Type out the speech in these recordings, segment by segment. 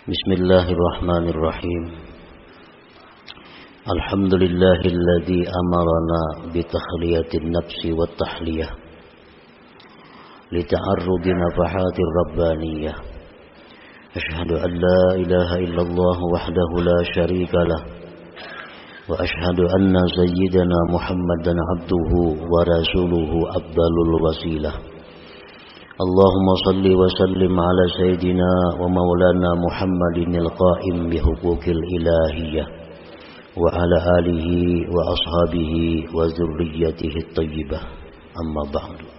Bismillahirrahmanirrahim. Alhamdulillahilladzi amarana bitakhliyatin nafsi wat tahliyah lita'arrudi nafahatir rabbaniyah. Asyhadu an la ilaha illallah wahdahu la syarika lah wa asyhadu anna sayyidana Muhammadan abduhu wa rasuluhu afdalul wasilah. Allahumma salli wa sallim ala sayyidina wa maulana Muhammadin al-qa'im bihuquqil ilahiyah wa ala alihi wa ashabihi wa zurriyyatihi at-tayyibah, amma ba'du.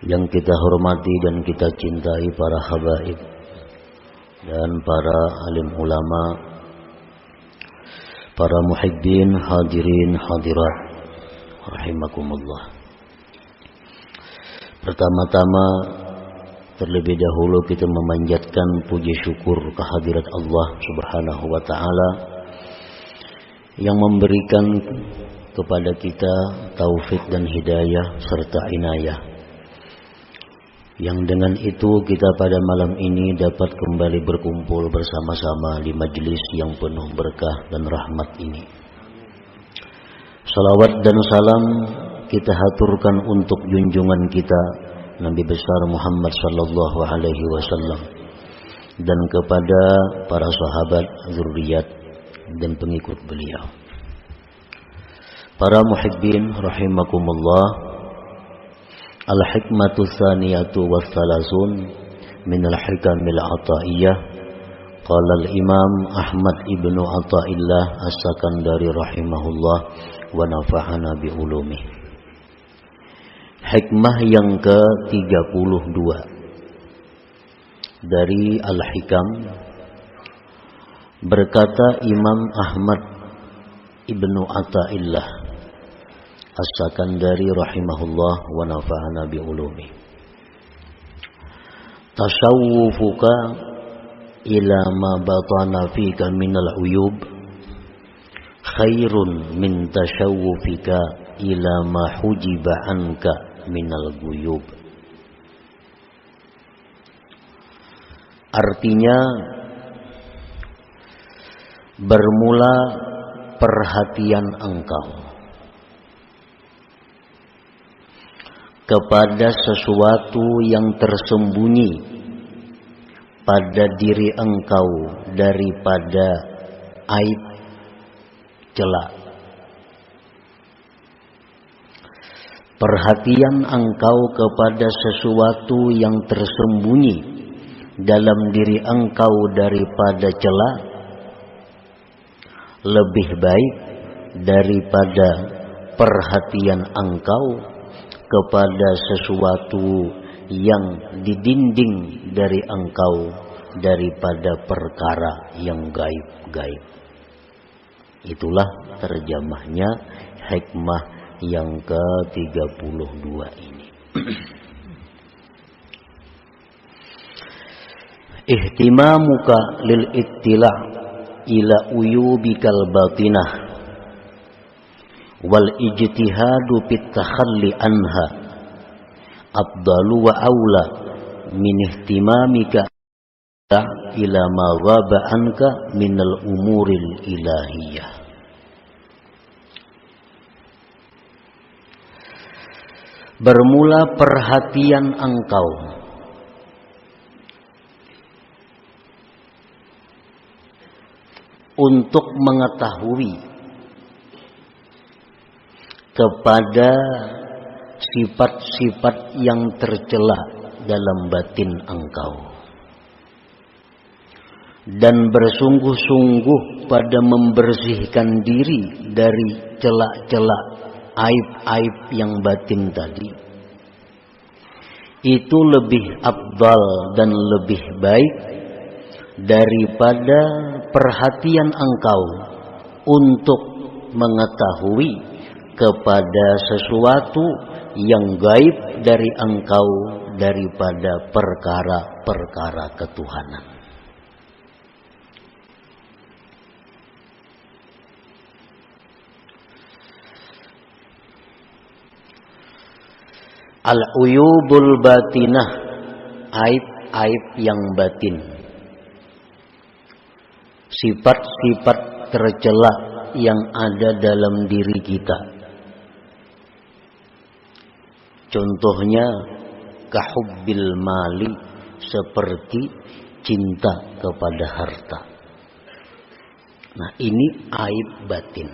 Yang kita hormati dan kita cintai para habaib dan para alim ulama, para muhibbin, hadirin, hadirat rahimakumullah. Pertama-tama terlebih dahulu kita memanjatkan puji syukur kehadirat Allah Subhanahu wa taala yang memberikan kepada kita taufik dan hidayah serta inayah. Yang dengan itu kita pada malam ini dapat kembali berkumpul bersama-sama di majelis yang penuh berkah dan rahmat ini. Salawat dan salam kita haturkan untuk junjungan kita Nabi besar Muhammad sallallahu alaihi wasallam dan kepada para sahabat, zuriat dan pengikut beliau. Para muhibbin rahimakumullah, al-hikmatu tsaniyatu wassalasun min al-hikamil ataiyah. Qala al-Imam Ahmad ibnu Athaillah As-Sakandari rahimahullah wa nafa'ana bi ulumih. Hikmah yang ke-32 dari Al-Hikam, berkata Imam Ahmad ibnu Athaillah As-Sakandari rahimahullah wa nafa'ana bi ulumi. Tasawwufuka ila ma batana fika minal uyub khairun min tasawwufika ila ma hujiba anka minal guyub. Artinya, bermula perhatian engkau kepada sesuatu yang tersembunyi pada diri engkau daripada aib, celak. Perhatian engkau kepada sesuatu yang tersembunyi dalam diri engkau daripada celah lebih baik daripada perhatian engkau kepada sesuatu yang didinding dari engkau daripada perkara yang gaib-gaib. Itulah terjemahnya hikmah yang ke-32 ini. Ihtimamuka lil ittila' ila uyubikal batinah wal ijtihadu fit takhalli anha afdalu wa aula min ihtimamika ila ma ghaba anka minal umuril ilahiyah. Bermula perhatian engkau untuk mengetahui kepada sifat-sifat yang tercela dalam batin engkau dan bersungguh-sungguh pada membersihkan diri dari celak-celak aib-aib yang batin tadi. Itu lebih afdal dan lebih baik daripada perhatian engkau untuk mengetahui kepada sesuatu yang gaib dari engkau daripada perkara-perkara ketuhanan. Al-uyubul batinah, aib aib yang batin. Sifat-sifat tercela yang ada dalam diri kita. Contohnya kahubbil mali, seperti cinta kepada harta. Nah, ini aib batin.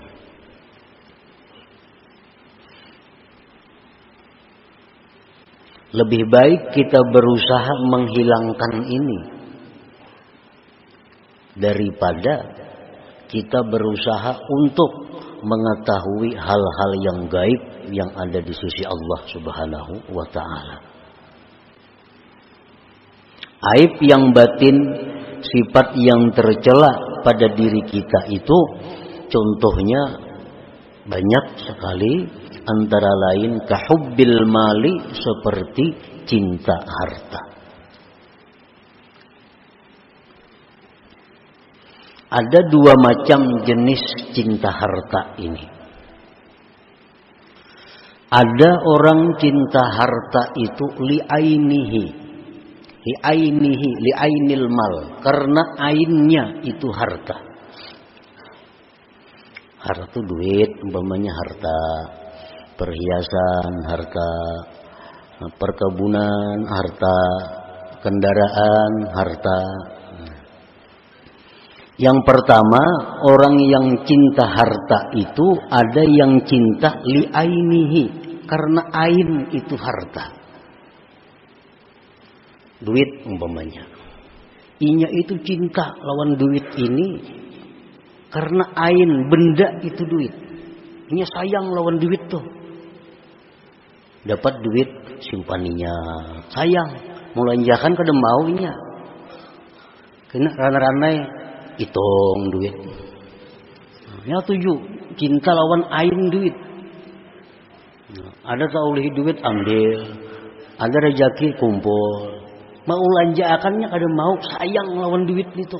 Lebih baik kita berusaha menghilangkan ini daripada kita berusaha untuk mengetahui hal-hal yang gaib yang ada di sisi Allah Subhanahu wa ta'ala. Aib yang batin, sifat yang tercela pada diri kita itu contohnya banyak sekali. Antara lain kahubbil mali, seperti cinta harta. Ada dua macam jenis cinta harta ini. Ada orang cinta harta itu li'ainihi, li'ainil mal, karena ainnya itu harta. Harta itu duit, umpamanya harta. Perhiasan, harta, perkebunan, harta, kendaraan, harta. Yang pertama, orang yang cinta harta itu ada yang cinta li'ainihi, karena ain itu harta. Duit umpamanya. Inya itu cinta lawan duit ini karena ain, benda itu duit. Inya sayang lawan duit tuh. Dapat duit simpaninya, sayang, mulanjakan kada maunya. Kena ranai-ranai hitung duit. Ya tuju, cinta lawan ain duit. Ada taulihi duit ambil, ada rezeki kumpul. Mau ulanjakannya kada mau, sayang lawan duit itu.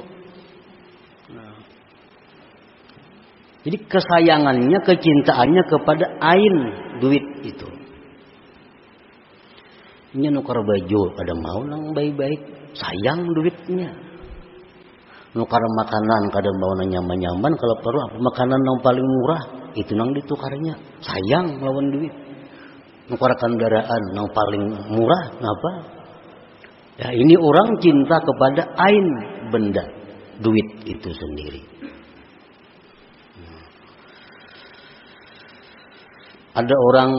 Jadi kesayangannya, kecintaannya kepada ain duit itu. Ini nukar baju, kada mau nang baik-baik, sayang duitnya. Nukar makanan, kada mau nang nyaman-nyaman, kalau perlu apa makanan yang paling murah, itu nang ditukarnya, sayang lawan duit. Nukar kendaraan yang paling murah, ngapa? Ya ini orang cinta kepada ain, benda, duit itu sendiri. Ada orang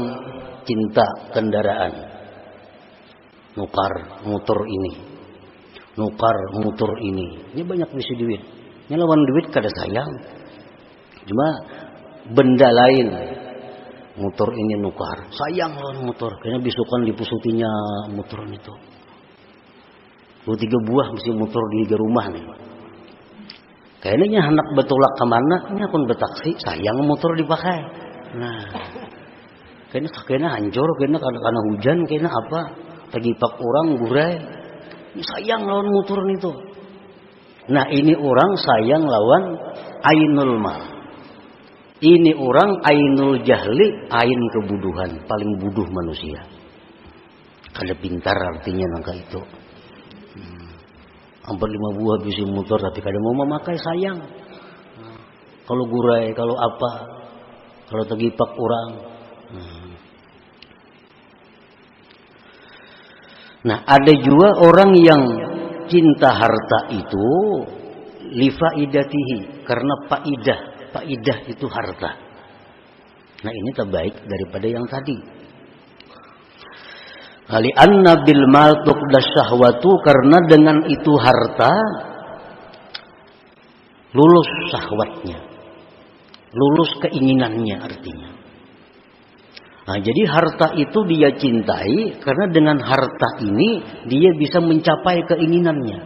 cinta kendaraan. Nukar motor ini, nukar motor ini. Ini banyak misi duit. Ini lawan duit kada sayang. Cuma benda lain, motor ini nukar, sayang lawan motor. Kayaknya bisukan dipusutinya motor itu. 2-3 buah mesti motor di rumah nih. Kayaknya anak betulak kemana? Ini akun betaksi, sayang motor dipakai. Nah, kayaknya hancur, kayaknya karena hujan, kayaknya apa? Tagipak orang gurai, sayang lawan motor itu. Nah ini orang sayang lawan ainul mal. Ini orang ainul jahli, ain kebuduhan, paling buduh manusia. Kada pintar artinya nangka itu. Hampir 5 buah bisi motor tapi kada mau memakai, sayang. Kalau gurai, kalau apa, kalau tagipak orang. Nah ada juga orang yang cinta harta itu lifaidatihi, karena faidah itu harta. Nah ini terbaik daripada yang tadi. Li'anna bil mal tuqdas syahwatu, karena dengan itu harta lulus syahwatnya, lulus keinginannya artinya. Nah, jadi harta itu dia cintai karena dengan harta ini dia bisa mencapai keinginannya.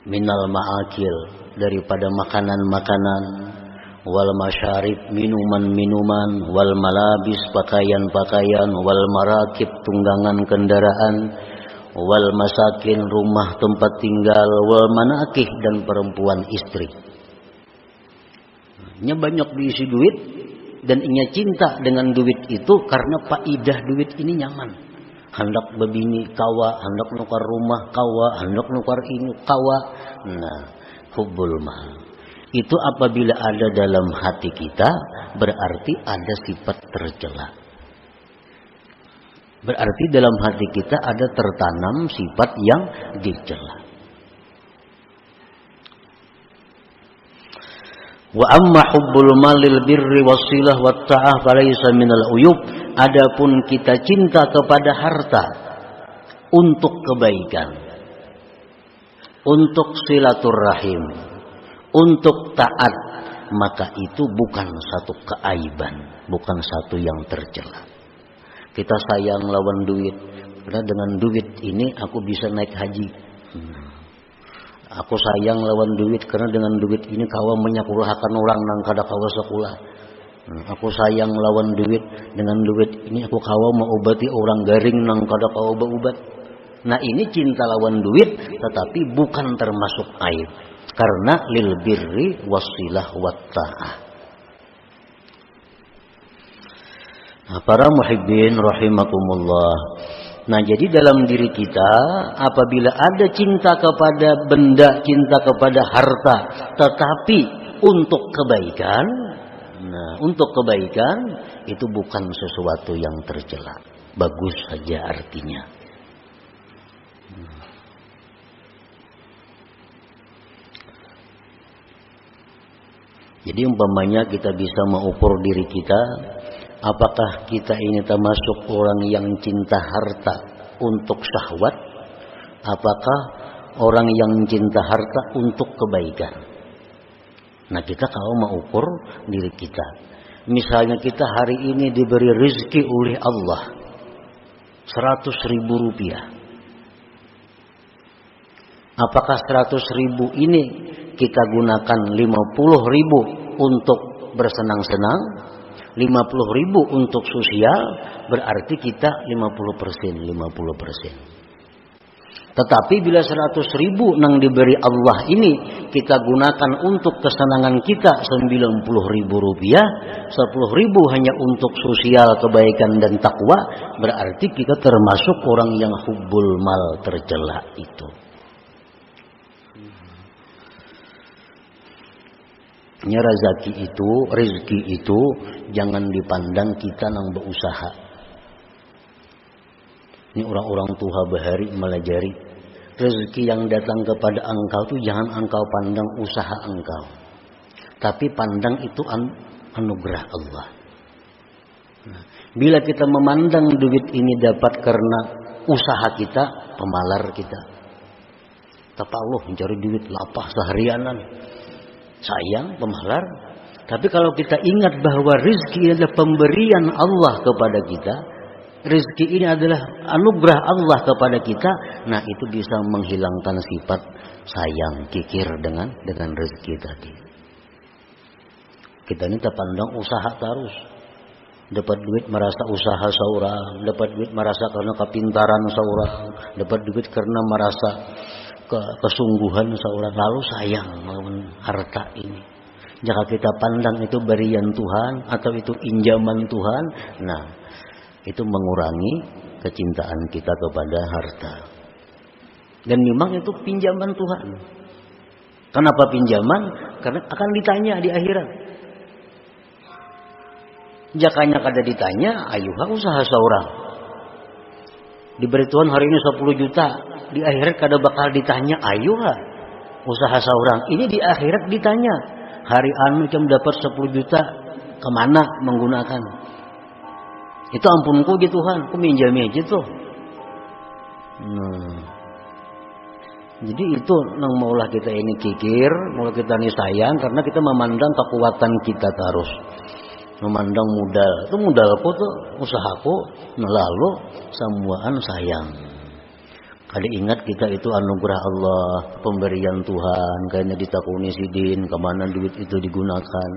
Minal ma'akil, daripada makanan-makanan, wal masyarib, minuman-minuman, wal malabis, pakaian-pakaian, wal marakib, tunggangan kendaraan, wal masakin, rumah tempat tinggal, wal manakih, dan perempuan istri. Ini banyak diisi duit. Dan inya cinta dengan duit itu karena faidah duit ini nyaman. hendak bebini kawa, hendak nukar rumah kawa, hendak nukar ini kawa. Nah, hubbul mal. Itu apabila ada dalam hati kita, berarti ada sifat tercela. Berarti dalam hati kita ada tertanam sifat yang dicela. Wa amma hubbul malil birri wasilah wat ta'ah falaysa minal uyub. Adapun kita cinta kepada harta untuk kebaikan, untuk silaturahim, untuk taat, maka itu bukan satu keaiban, bukan satu yang tercela. Kita sayang lawan duit, karena dengan duit ini aku bisa naik haji. Aku sayang lawan duit karena dengan duit ini kawa menyakulahkan orang nang kada kawa sekolah. Aku sayang lawan duit, dengan duit ini aku kawa mau obati orang garing nang kada kawa berobat. Nah, ini cinta lawan duit tetapi bukan termasuk aib. Karena lil birri wasilah wat ta'ah. Nah, para muhibbin rahimakumullah. Nah, jadi dalam diri kita apabila ada cinta kepada benda, cinta kepada harta, tetapi untuk kebaikan, nah, untuk kebaikan itu bukan sesuatu yang tercela. Bagus saja artinya. Jadi umpamanya kita bisa mengukur diri kita, apakah kita ini termasuk orang yang cinta harta untuk syahwat? Apakah orang yang cinta harta untuk kebaikan? Nah, kita kalau mengukur diri kita. Misalnya kita hari ini diberi rezeki oleh Allah 100.000 rupiah. Apakah 100.000 ini kita gunakan 50.000 untuk bersenang-senang, 50.000 untuk sosial, berarti kita 50%. Tetapi bila 100.000 nang diberi Allah ini kita gunakan untuk kesenangan kita 90.000 rupiah, 10.000 hanya untuk sosial, kebaikan dan takwa, berarti kita termasuk orang yang hubbul mal tercela itu. Rezeki itu jangan dipandang kita nang berusaha. Ini orang-orang tua bahari melajari. Rezeki yang datang kepada engkau itu jangan engkau pandang usaha engkau, tapi pandang itu anugerah Allah. Nah, bila kita memandang duit ini dapat karena usaha kita, pemalar kita. Tapaloh mencari duit lapah seharianan. Sayang, pemalar. Tapi kalau kita ingat bahwa rezeki ini adalah pemberian Allah kepada kita, rezeki ini adalah anugerah Allah kepada kita, nah itu bisa menghilangkan sifat sayang, kikir dengan rezeki tadi. Kita ini terpandang usaha terus. Dapat duit merasa usaha seorang, dapat duit merasa karena kepintaran seorang, dapat duit karena merasa kesungguhan seorang, lalu sayang melawan harta ini. Jika kita pandang itu berian Tuhan atau itu injaman Tuhan, nah itu mengurangi kecintaan kita kepada harta. Dan memang itu pinjaman Tuhan. Kenapa pinjaman? Karena akan ditanya di akhirat. Jakanya kada ditanya, ayuha usaha seorang. Diberi Tuhan hari ini 10 juta. Di akhirat kada bakal ditanya, ayuha usaha seorang. Ini di akhirat ditanya. Hari anu cuma dapat 10 juta, kemana menggunakan? Itu ampunku di Tuhan, aku minjami aja tuh. Nah, jadi itu nang maulah kita ini kikir, maulah kita ini sayang, karena kita memandang kekuatan kita terus. Memandang modal, itu modalku tuh, usahaku, nah lalu semuaan sayang. Kali ingat kita itu anugerah Allah, pemberian Tuhan, kayaknya ditakuni sidin, kemana duit itu digunakan.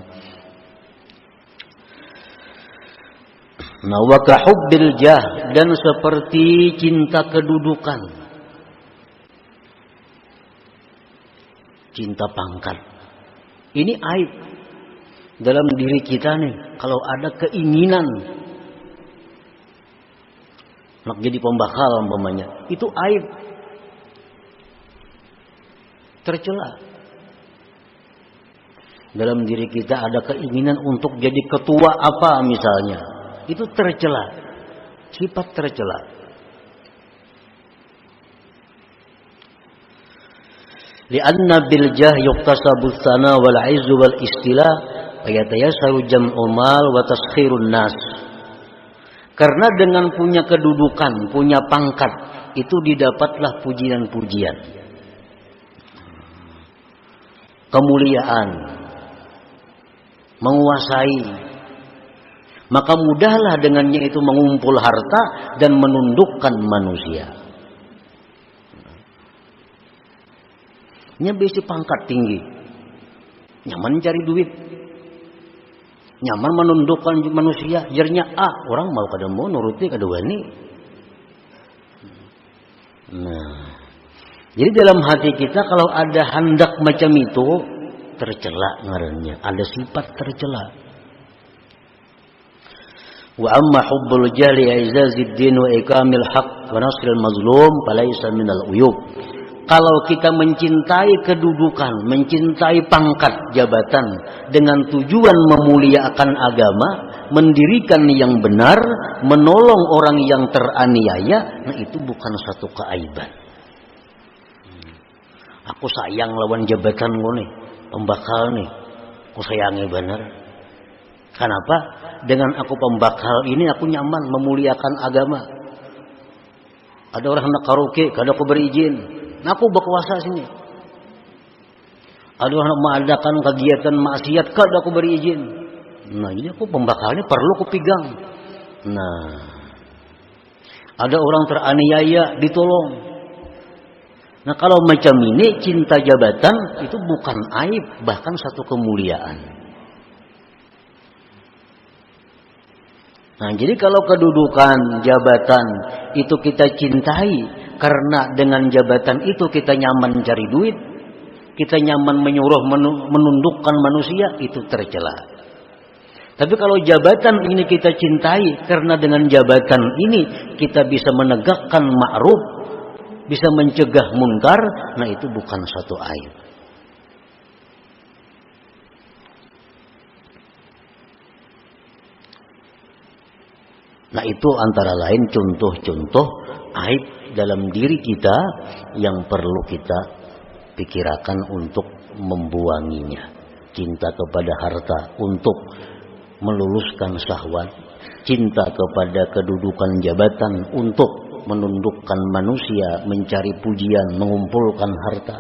Nah, wa kahubbil jah, dan seperti cinta kedudukan, cinta pangkat. Ini aib dalam diri kita nih. Kalau ada keinginan nak jadi pembakal umpamanya, itu aib, tercela. Dalam diri kita ada keinginan untuk jadi ketua apa misalnya, itu tercela, sifat tercela. Lianna bil jah yuktasabu tsana wal izzu wal istila fayatayasaru jam'ul mal wa taskhirun nas. Karena dengan punya kedudukan, punya pangkat, itu didapatlah pujian-pujian, kemuliaan, menguasai. Maka mudahlah dengannya itu mengumpul harta dan menundukkan manusia. Nyebesi pangkat tinggi, nyaman cari duit, nyaman menundukkan manusia. Jernya orang mau kada mau nuruti kada wani. Nah, jadi dalam hati kita kalau ada hendak macam itu, tercela ngarannya, ada sifat tercela. Wa amma hubbul jahli i'zazid din wa ikamil haqq wa nasril mazlum falaysa minal uyub. Kalau kita mencintai kedudukan, mencintai pangkat jabatan dengan tujuan memuliakan agama, mendirikan yang benar, menolong orang yang teraniaya, nah itu bukan satu keaiban. Aku sayang lawan jabatan gue nih, pembakal nih, aku sayangi benar. Kenapa? Dengan aku pembakal ini aku nyaman memuliakan agama. Ada orang hendak karaoke, kada aku berizin. Nah, aku berkuasa sini. Ada orang mengadakan kegiatan maksiat, kada aku beri izin. Nah, jadi aku pembakalnya perlu aku pegang. Nah, ada orang teraniaya, ditolong. Nah, kalau macam ini cinta jabatan itu bukan aib, bahkan satu kemuliaan. Nah, jadi kalau kedudukan jabatan itu kita cintai, karena dengan jabatan itu kita nyaman cari duit, kita nyaman menyuruh menundukkan manusia, itu tercela. Tapi kalau jabatan ini kita cintai, karena dengan jabatan ini kita bisa menegakkan ma'ruf, bisa mencegah munkar, nah itu bukan satu aib. Nah itu antara lain contoh-contoh aib dalam diri kita yang perlu kita pikirkan untuk membuanginya. Cinta kepada harta untuk meluluskan syahwat, cinta kepada kedudukan jabatan untuk menundukkan manusia, mencari pujian, mengumpulkan harta.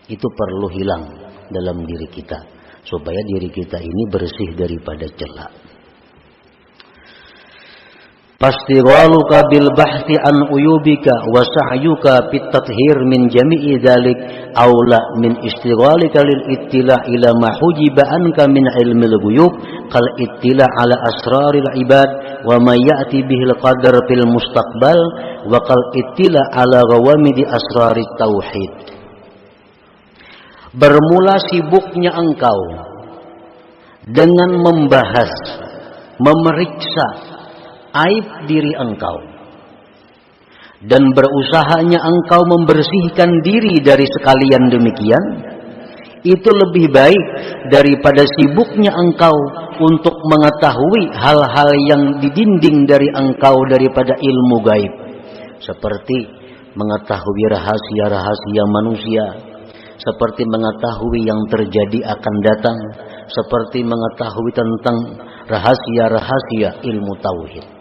Itu perlu hilang dalam diri kita supaya diri kita ini bersih daripada celah. Fastighaluka bil bahthi an uyubika wa sa'yuka fit tathhir min jami'i dzalik aula min istighalika lil ittila' ila ma hujiba anka min ilmil ghuyub kal ittila' ala asraril ibad wa ma ya'ti bihil qadar fil mustaqbal wa kal ittila' ala ghawamidi asrarit tauhid. Bermula sibuknya engkau dengan membahas, memeriksa aib diri engkau dan berusahanya engkau membersihkan diri dari sekalian demikian, itu lebih baik daripada sibuknya engkau untuk mengetahui hal-hal yang didinding dari engkau daripada ilmu gaib, seperti mengetahui rahasia-rahasia manusia, seperti mengetahui yang terjadi akan datang, seperti mengetahui tentang rahasia-rahasia ilmu tauhid.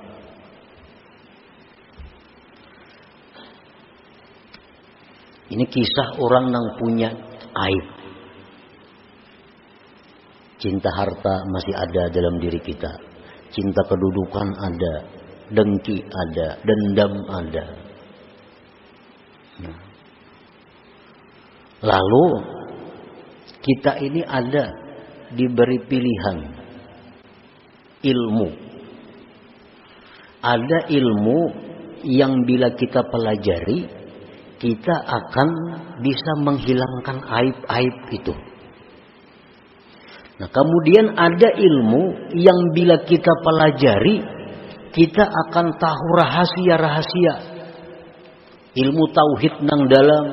Ini kisah orang yang punya aib. Cinta harta masih ada dalam diri kita. Cinta kedudukan ada. Dengki ada. Dendam ada. Nah. Lalu kita ini ada diberi pilihan ilmu. Ada ilmu yang bila kita pelajari, kita akan bisa menghilangkan aib-aib itu. Nah, kemudian ada ilmu yang bila kita pelajari, kita akan tahu rahasia-rahasia ilmu tauhid nang dalam,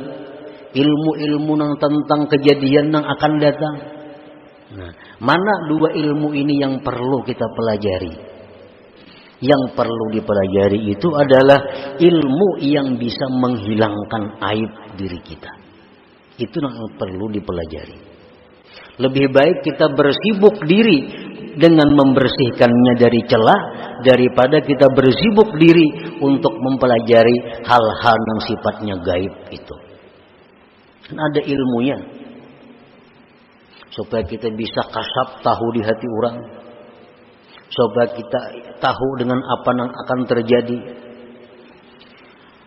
ilmu-ilmu nang tentang kejadian nang akan datang. Nah, mana dua ilmu ini yang perlu kita pelajari? Yang perlu dipelajari itu adalah ilmu yang bisa menghilangkan aib diri kita. Itu yang perlu dipelajari. Lebih baik kita bersibuk diri dengan membersihkannya dari celah daripada kita bersibuk diri untuk mempelajari hal-hal yang sifatnya gaib itu. Kan ada ilmunya. Supaya kita bisa kasab tahu di hati orang. Supaya kita tahu dengan apa yang akan terjadi.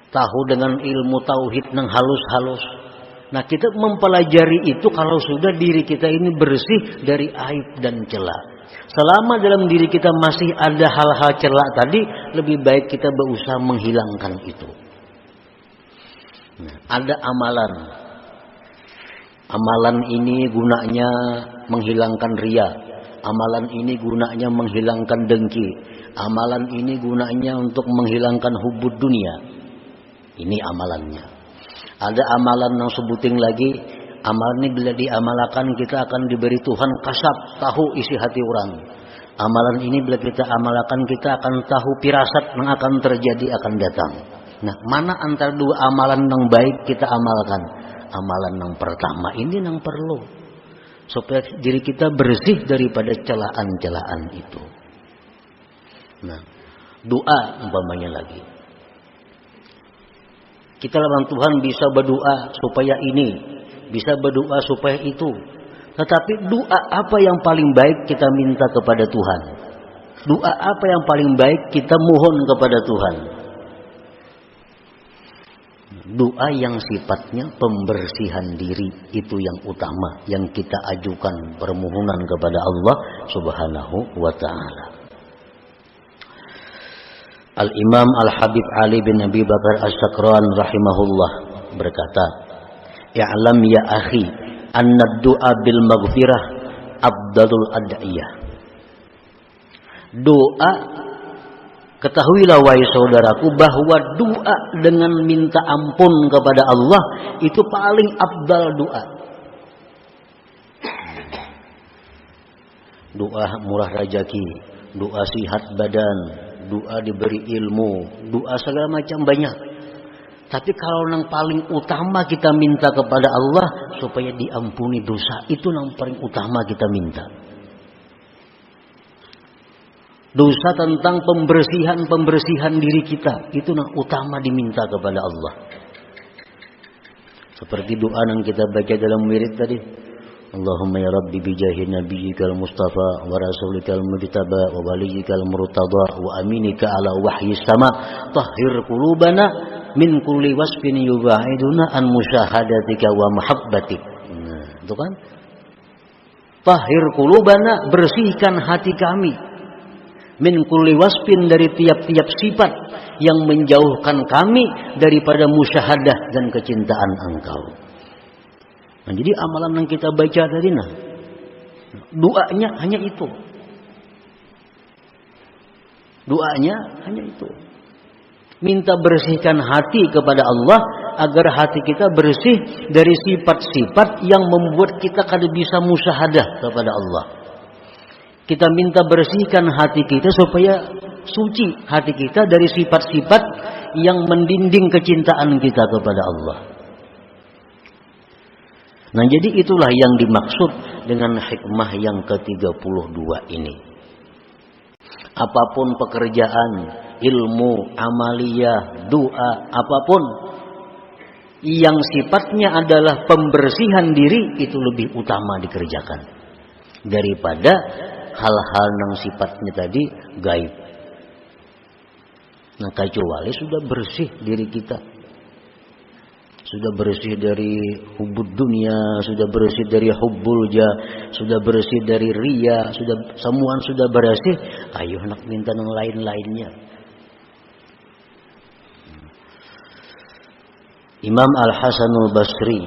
Tahu dengan ilmu tauhid yang halus-halus. Nah, kita mempelajari itu kalau sudah diri kita ini bersih dari aib dan celah. Selama dalam diri kita masih ada hal-hal celah tadi, lebih baik kita berusaha menghilangkan itu. Nah, ada amalan. Amalan ini gunanya menghilangkan riya. Amalan ini gunanya menghilangkan dengki. Amalan ini gunanya untuk menghilangkan hubud dunia. Ini amalannya. Ada amalan yang sebuting lagi. Amalan ini bila diamalkan kita akan diberi Tuhan kasab tahu isi hati orang. Amalan ini bila kita amalkan kita akan tahu firasat yang akan terjadi akan datang. Nah, mana antara dua amalan yang baik kita amalkan? Amalan yang pertama ini yang perlu. Supaya diri kita bersih daripada celaan-celaan itu. Nah, doa umpamanya lagi. Kita lawan Tuhan bisa berdoa supaya ini, bisa berdoa supaya itu. Tetapi doa apa yang paling baik kita minta kepada Tuhan? Doa apa yang paling baik kita mohon kepada Tuhan? Doa yang sifatnya pembersihan diri itu yang utama yang kita ajukan permohonan kepada Allah Subhanahu wa taala. Al-Imam Al-Habib Ali bin Abi Bakar As-Sakran rahimahullah berkata, "I'lam ya akhi, anna du'a bil maghfirah afdalul ad'iyah." Doa, ketahuilah wahai saudaraku bahwa doa dengan minta ampun kepada Allah itu paling afdal doa. Doa murah rezeki, doa sihat badan, doa diberi ilmu, doa segala macam banyak. Tapi kalau yang paling utama kita minta kepada Allah supaya diampuni dosa, itu yang paling utama kita minta. Dosa tentang pembersihan diri kita, itu yang utama diminta kepada Allah. Seperti doa yang kita baca dalam wirid tadi. Allahumma ya Rabbi bijahi nabiyyikal mustafa wa rasulikal mujtaba wa waliyyikal murtada wa aminika ala wahyi sama tahhir qulubana min kulli wasfin yubaiduna an musyahadatika wa mahabbatik. Nah, itu kan? Tahhir qulubana, bersihkan hati kami. Min kulli wasfin, dari tiap-tiap sifat yang menjauhkan kami daripada musyahadah dan kecintaan Engkau. Nah, jadi amalan yang kita baca tadi, nah, doanya hanya itu. Doanya hanya itu. Minta bersihkan hati kepada Allah agar hati kita bersih dari sifat-sifat yang membuat kita kada bisa musyahadah kepada Allah. Kita minta bersihkan hati kita supaya suci hati kita dari sifat-sifat yang mendinding kecintaan kita kepada Allah. Nah, jadi itulah yang dimaksud dengan hikmah yang ke-32 ini. Apapun pekerjaan, ilmu, amaliyah, doa, apapun yang sifatnya adalah pembersihan diri, itu lebih utama dikerjakan daripada hal-hal yang sifatnya tadi gaib. Nah, kecuali sudah bersih diri kita, sudah bersih dari hubud dunia, sudah bersih dari hubbul jah, sudah bersih dari riya, semua sudah bersih, ayo nak minta yang lain-lainnya. Imam Al-Hasanul Basri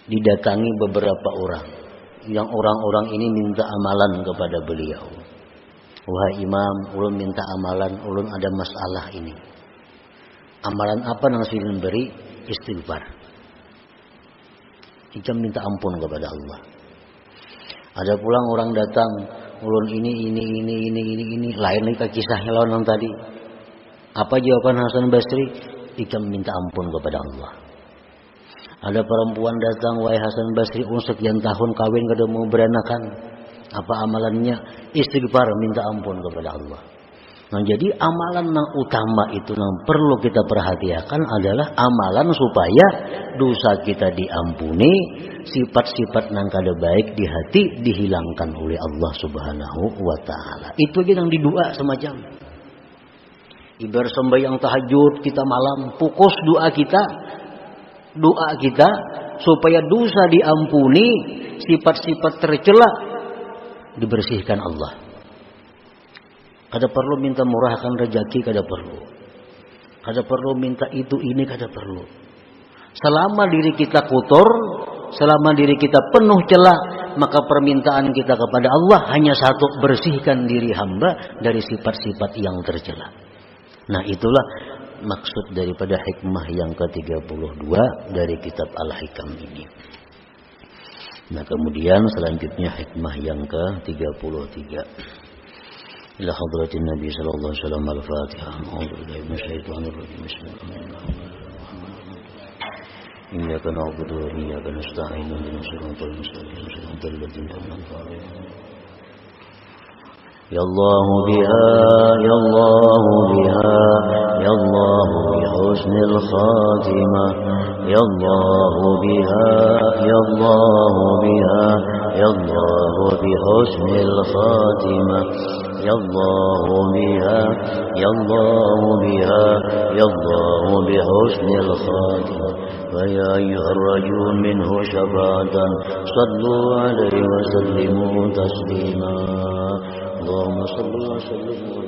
didatangi beberapa orang, yang orang-orang ini minta amalan kepada beliau. Wahai imam, ulun minta amalan, ulun ada masalah ini. Amalan apa nang silin beri? Istighfar. Ijam minta ampun kepada Allah. Ada pulang orang datang, ulun ini, lain lagi kisahnya lawan yang tadi. Apa jawaban Hasan Basri? Ijam minta ampun kepada Allah. Ada perempuan datang, wahai Hasan Basri, sekian tahun kawin kada mau beranakan. Apa amalannya? Istighfar, minta ampun kepada Allah. Nah, jadi amalan yang utama itu yang perlu kita perhatikan adalah amalan supaya dosa kita diampuni, sifat-sifat yang kada baik di hati dihilangkan oleh Allah Subhanahu wa taala. Itu aja yang didua semacam. Ibarat sembahyang tahajud kita malam, fokus doa kita supaya dosa diampuni, sifat-sifat tercela dibersihkan Allah. Kada perlu minta murahkan rezeki, kada perlu. Kada perlu minta itu ini, kada perlu. Selama diri kita kotor, selama diri kita penuh celah, maka permintaan kita kepada Allah hanya satu, bersihkan diri hamba dari sifat-sifat yang tercela. Nah, itulah maksud daripada hikmah yang ke-32 dari kitab Al-Hikam ini. Nah, kemudian selanjutnya hikmah yang ke-33. Ila hadratin Nabi sallallahu alaihi wasallam al-Fatihah. A'udzubillahi minasyaitonir rajim. Bismillahirrahmanirrahim. Iyyaka na'budu wa iyyaka nasta'in. Ihdinas siratal mustaqim. Siratal ladzina an'amta 'alaihim. Ya Allah biha, ya Allah biha, ya Allah bi husnil khatimah. Ya Allah biha, ya Allah biha, ya Allah bi husnil khatimah. Ya Allah biha, ya Allah biha, ya Allah bi husnil khatimah. Wa ya ayyuhar rajul minhu syafa'atan sallu alaihi wa sallimu taslima. اللهم صل وسلم